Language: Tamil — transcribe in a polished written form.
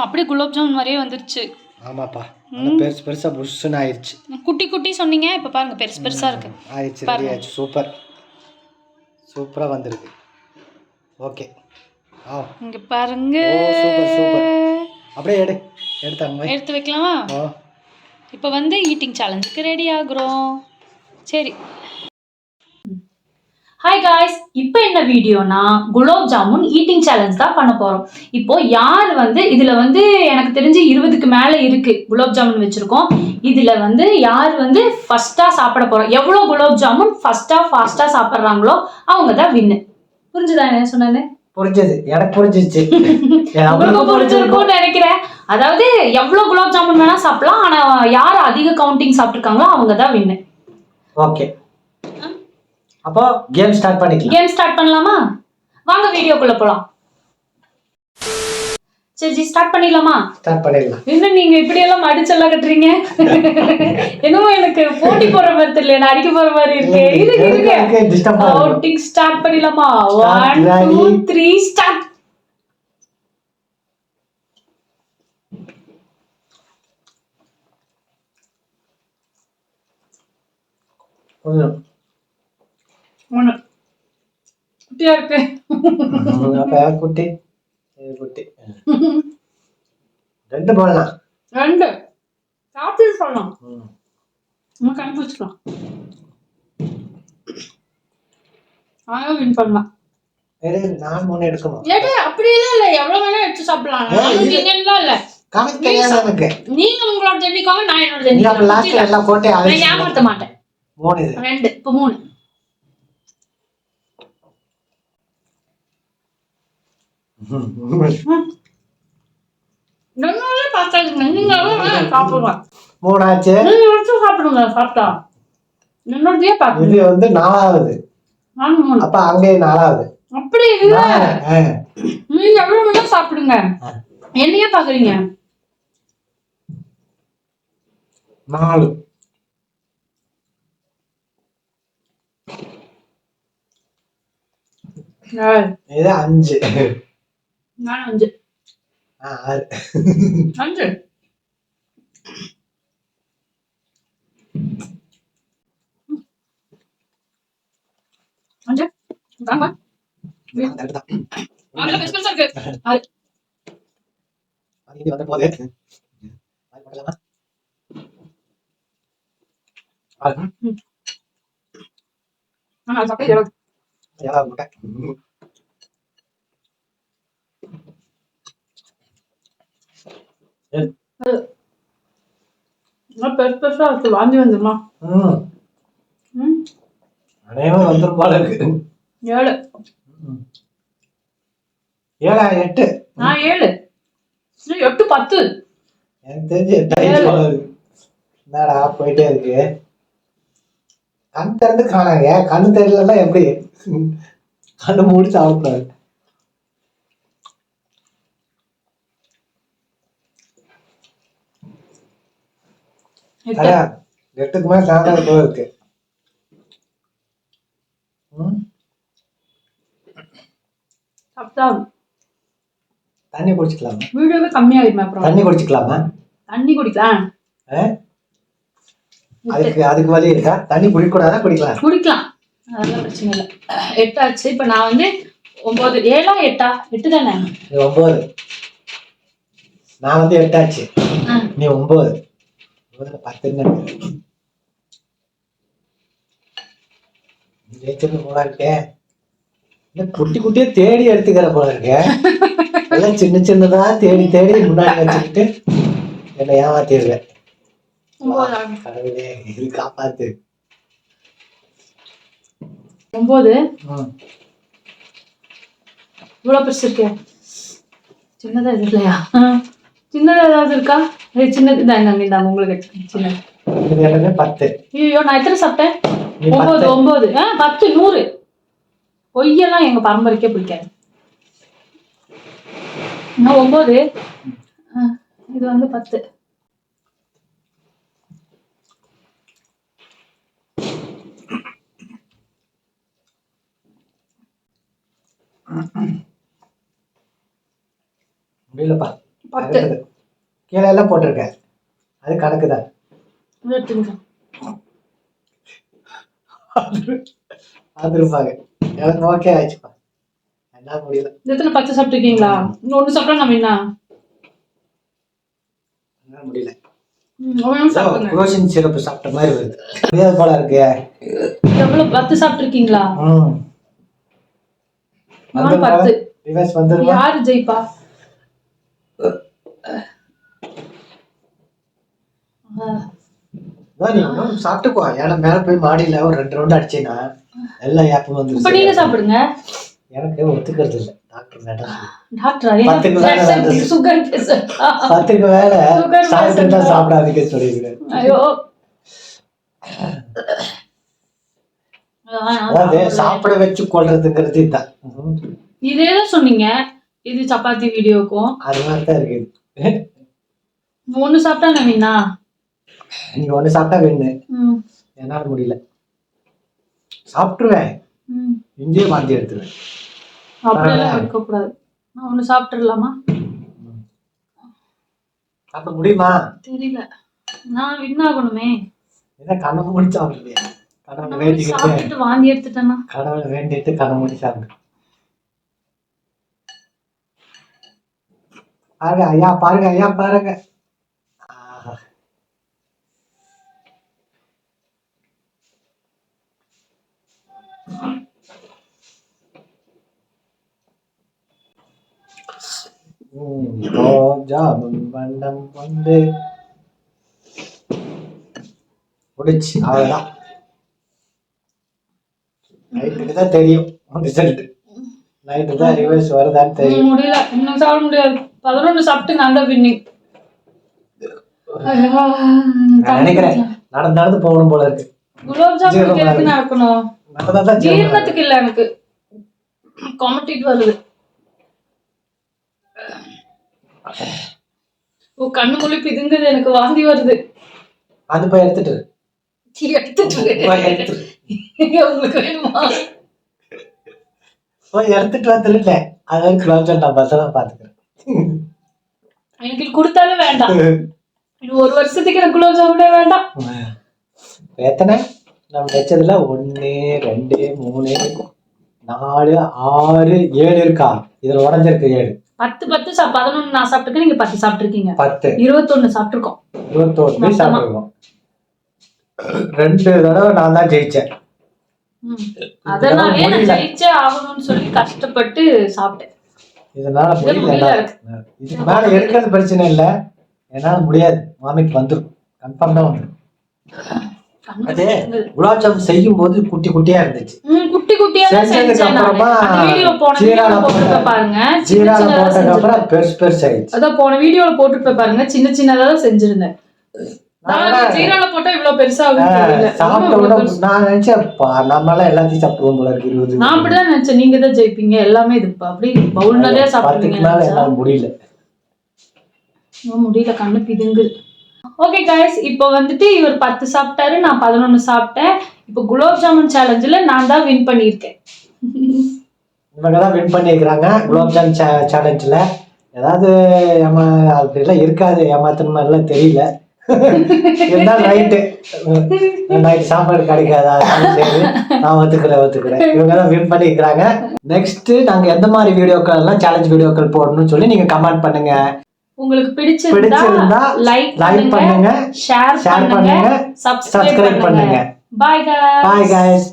அப்படியே குலாப் ஜாமுன் மாதிரியே வந்துருச்சு. ஆமாப்பா, பெருசு பெருசா புஷ்ஷுன்னு ஆயிடுச்சு. குட்டி குட்டி சொன்னீங்க, இப்போ பாருங்க பெருசு பெருசா இருக்கு. ஆயிடுச்சு, ரெடி ஆயிடுச்சு. சூப்பர், சூப்பரா வந்திருக்கு. ஓகே, இங்க பாருங்க. Super super. அப்படியே எடுத்து வைக்கலாமா? இப்போ வந்து ஈட்டிங் சேலஞ்சுக்கு ரெடி ஆகுறோம். சரி. ஹாய் காய்ஸ், இப்போ என்ன வீடியோனா குலாப் ஜாமுன் ஈட்டிங் சேலஞ்ச் தான் பண்ண போறோம். இப்போ யார் வந்து இதுல வந்து எனக்கு தெரிஞ்சு 20க்கு மேல இருக்கு குலாப் ஜாமுன் வச்சிருக்கோம். இதுல வந்து யார் வந்து ஃபர்ஸ்டா சாப்பிட போறோம், எவ்வளவு குலாப் ஜாமுன் ஃபர்ஸ்டா ஃபாஸ்டா சாப்பிடுறாங்களோ அவங்க தான் வின்னு. புரிஞ்சுதா என்ன சொன்னேன்னு? புரிஞ்சது, எனக்கு புரிஞ்சிச்சு. உங்களுக்கு புரிஞ்சிருக்கும்னு நினைக்கிறேன். அதாவது எவ்வளவு குலாப் ஜாமுன் வேணா சாப்பிடலாம், ஆனா யார் அதிக கவுண்டிங் சாப்பிட்டுருக்காங்களோ அவங்க தான் வின்னு. ஓகே, அப்போ கேம் ஸ்டார்ட் பண்ணலாமா? வாங்க வீடியோக்குள்ள போலாம். சரி, ஸ்டார்ட் பண்ணிடலாமா? ஸ்டார்ட் பண்ணிடலாம். என்ன நீங்க இப்படி எல்லாம் மடிச்செல்லாம் கட்டுறீங்க? என்னமோ எனக்கு போட்டி போற மாதிரி தெரியல, நான் அடிக்க போற மாதிரி இருக்கு. இருங்க கவுண்டிங் ஸ்டார்ட் பண்ணிடலாமா? 1 2 3 ஸ்டார்ட். ஒண்ணு குட்டியா இருக்கு. குட்டி குட்டி ரெண்டு போடலாம். ரெண்டு சாப்பிட்டு சொல்லலாம். நம்ம கணக்கு வச்சுக்கலாம். வின் பண்ணலாம். நான் 3 எடுக்கணும். அப்படி இல்ல, எவ்வளவு வேணா எடுத்து சாப்பிடலாம். இல்ல நீங்க உங்களோட ஜென்னிக்காம நான் என்னோட ஜென்னிக்காம ஏமாத்த மாட்டேன். 3 2 இப்போ 3. மூணாச்சு. சாப்பிடுங்க, சாப்பிட்டா என்னோடதே பாத்து. இது வந்து 4வது. அப்ப அங்கே 4வது. அப்படி இல்ல, நீங்க எவ்வளவு வேணா சாப்பிடுங்க. என்னையே பாக்குறீங்க? 4 இது 5. நான் 5. 6 5 5 தாங்க. அதெல்லாம் பெருசா இருக்கு. 6 அது வந்து போதே. அது பண்ணலாமா? நான் சாப்பிட்டே யாரா முட்டை. பெருசா இருக்கு, வாந்தி வந்துருமா? அனைவரும் வந்துரும் போல இருக்கு. 7 7 8. நான் 7 8 10. எனக்கு தெரிஞ்சு 8 என்னடா போயிட்டே இருக்கு. கண் திறந்து காணாங்க, கண்ணு தெரியலன்னா எப்படி? கண்ணு மூடி சாப்பிடாது. எட்டுக்கு மேல சாப்பிடாது போல இருக்கு. தண்ணி குடிச்சுக்கலாமா? வீடியோவே கம்மியாயிடுமா? அப்புறம் தண்ணி குடிச்சுக்கலாமா? தண்ணி குடிக்கலாம். அதுக்கு வழி இருக்கா? தண்ணி குடிக்கூடாதா? குடிக்கலாம். அதெல்லாம் பிரச்சனை இல்லை. 8 ஆச்சு. இப்ப நான் வந்து 9 7 8 8 தானே? 9. நான் வந்து 8 ஆச்சு, நீ 9. 10 போல இருக்கே. குட்டி குட்டியா தேடி எடுத்துக்கிற போல இருக்கே. எல்லாம் சின்ன சின்னதா தேடி தேடி முன்னாடி வச்சுக்கிட்டு என்ன ஏமாத்திடுவேன். கடவுளே, இது காப்பாத்து. 9 இவ்வளவு பெருசு இருக்கு. சின்னதா இது இல்லையா? சின்னதா ஏதாவது இருக்கா? சின்னது தான் உங்களுக்கு. சின்னது 10. ஐயோ, நான் எத்தனை சாப்பிட்டேன்? 9 10 100. பொய்யெல்லாம் எங்க பரம்பரைக்கே பிடிக்காது. 9 இது வந்து 10. முடியலப்பா. 10 கீழே எல்லாம் போட்டிருக்கேன், அது கணக்கு தான். எடுத்துங்க. அது இருப்பாங்க. எனக்கு ஓகே ஆயிடுச்சுப்பா, என்ன முடியல. எத்தனை 10 சாப்பிட்டுருக்கீங்களா? இன்னும் 1 சாப்பிட்டா நம்ம என்ன முடியல. சாப்பிடுங்க. சிறப்பு சாப்பிட்ட மாதிரி வருது, முடியாது போல இருக்கு. எவ்வளவு 10 சாப்பிட்டுருக்கீங்களா? நானும் 10. ரிவர்ஸ் வந்துருமா? யாரு ஜெயிப்பா? சாப்பிட்டுக்கோ. ஏன்னா மேல போய் மாடியில ஒரு 2 ரவுண்ட் அடிச்சேன்னா எல்லாம் ஏப்பம் வந்து. இப்ப நீங்க சாப்பிடுங்க. எனக்கு ஒத்துக்கிறது இல்ல. டாக்டர் சுகர் பேஷண்ட் 10க்கு மேல சாப்பிட்டு சாப்பிடாதீங்க சொல்லிருக்கேன். ஐயோ, அதாவது சாப்பிட வச்சு கொள்றதுங்கிறது இதுதான். இதேதான் சொன்னீங்க இது சப்பாத்தி வீடியோக்கும். அது மாதிரிதான் இருக்கு. 1 சாப்பிட்டா நவீனா, நீங்க 1 சாப்பிட்டா வேணு, என்னால முடியல. சாப்பிட்டுருவேன், இங்கேயே வாந்தி எடுத்துருவேன். அப்படியெல்லாம் எடுக்கக்கூடாது. நான் 1 சாப்பிட்டுடலாமா? சாப்பிட முடியுமா தெரியல. நான் வின் ஆகணுமே. என்ன கண்ணை மூடி சாப்பிடுறியா? கடவுளை வேண்டிக்கிட்டு வாந்தி எடுத்துட்டேன்னா கடவுளை வேண்டிட்டு கண்ணை மூடி சாப்பிடு. பாருங்க ஐயா, பாருங்க ஐயா, பாருங்க. ஜாமுன் பண்டம் வந்து முடிச்சு, அவ்வளவுதான். நைட்டுக்கு தான் தெரியும் ரிசல்ட். நைட்டு தான் ரிவர்ஸ் வருதான்னு தெரியும். முடியல, இன்னும் சாப்பிட முடியாது. 11 சாப்பிட்டு நான் தான் வின்னிங் நினைக்கிறேன். நடந்து போகணும் போல இருக்கு. குலோப் ஜாமுன் எதுக்கு நடக்கணும்? ஜீரணத்துக்கு இல்ல, எனக்கு கொமட்டிட்டு வருது. கண்ணு மொழி பிதுங்குது, எனக்கு வாந்தி வருது. அது போய் எடுத்துட்டு உங்களுக்கு வேணுமா? போய் எடுத்துட்டு வந்துருல. அது குலோப் ஜாமுன் நான் பசங்க பாத்துக்கிறேன். எனக்கு கொடுத்தாலும் வேண்டாம். 1 வருஷத்துக்கு எனக்கு குலோப் ஜாமுனே வேண்டாம். எத்தனை நம்ம வச்சதுல 1 2 3 4 6 7 இருக்கா? இதுல உடஞ்சிருக்கு 7. 10 11 நான் சாப்பிட்டுருக்கேன், நீங்க 10 சாப்பிட்டுருக்கீங்க. 10 21 சாப்பிட்டுருக்கோம். 21 சாப்பிட்டுருக்கோம். 2 தடவை நான் தான் ஜெயிச்சேன். அதனாலே நான் ஜெயிச்சே ஆகணும்னு சொல்லி கஷ்டப்பட்டு சாப்பிட்டேன். இதனால முடியல. இதுக்கு மேல எடுக்கிறது பிரச்சனை இல்ல, என்னால முடியாது. மாமிக்கு வந்துடும், கன்ஃபார்ம் தான் வந்துடும். அதே குலாப் ஜாமுன் செய்யும் போது குட்டி குட்டியா இருந்துச்சு. குட்டி குட்டியா செஞ்சேன். அந்த வீடியோ போன வீடியோல போட்டுட்டு பாருங்க. ஜீரால போட்டதுக்கு அப்புறம் பெருசு பெருசு ஆயிடுச்சு. அத போன வீடியோல போட்டுட்டு பாருங்க. சின்ன சின்னதா தான் செஞ்சிருந்தேன். நான் ஜீரால போட்டா இவ்ளோ பெருசா ஆகும். சாப்பிட்ட நான் நினைச்சேன் நம்மளால எல்லாத்தையும் சாப்பிடுவோம் போல இருக்கு. 20 நான் அப்படிதான் நினைச்சேன். நீங்க தான் ஜெயிப்பீங்க எல்லாமே. இது அப்படி பவுல் நிறைய சாப்பிடுவீங்க. 10க்கு மேல என்னால முடியல. முடியல, கண்ணு பிதுங்குது. ஓகே गाइस, இப்போ வந்துட்டு இவர் 10 சாப்பிட்டாரு, நான் 11 சாப்பிட்டேன். இப்போ குலோப் ஜாமுன் சேலஞ்சில நான் தான் வின் பண்ணியிருக்கேன். இவங்க தான் வின் பண்ணியிருக்கிறாங்க குலோப் ஜாமுன் சேலஞ்சில். ஏதாவது அப்படிலாம் இருக்காது, ஏமாத்தன மாதிரிலாம் தெரியல. இருந்தாலும் நைட்டு சாப்பாடு கிடைக்காதா? சரி, நான் ஒத்துக்கிறேன். இவங்க தான் வின் பண்ணியிருக்கிறாங்க. நெக்ஸ்ட் நாங்கள் எந்த மாதிரி வீடியோக்கள் எல்லாம் சேலஞ்ச் வீடியோக்கள் போடணும்னு சொல்லி நீங்கள் கமெண்ட் பண்ணுங்க. உங்களுக்கு பிடிச்சிருந்தா லைக் பண்ணுங்க, ஷேர் பண்ணுங்க, சப்ஸ்கிரைப் பண்ணுங்க. Bye guys.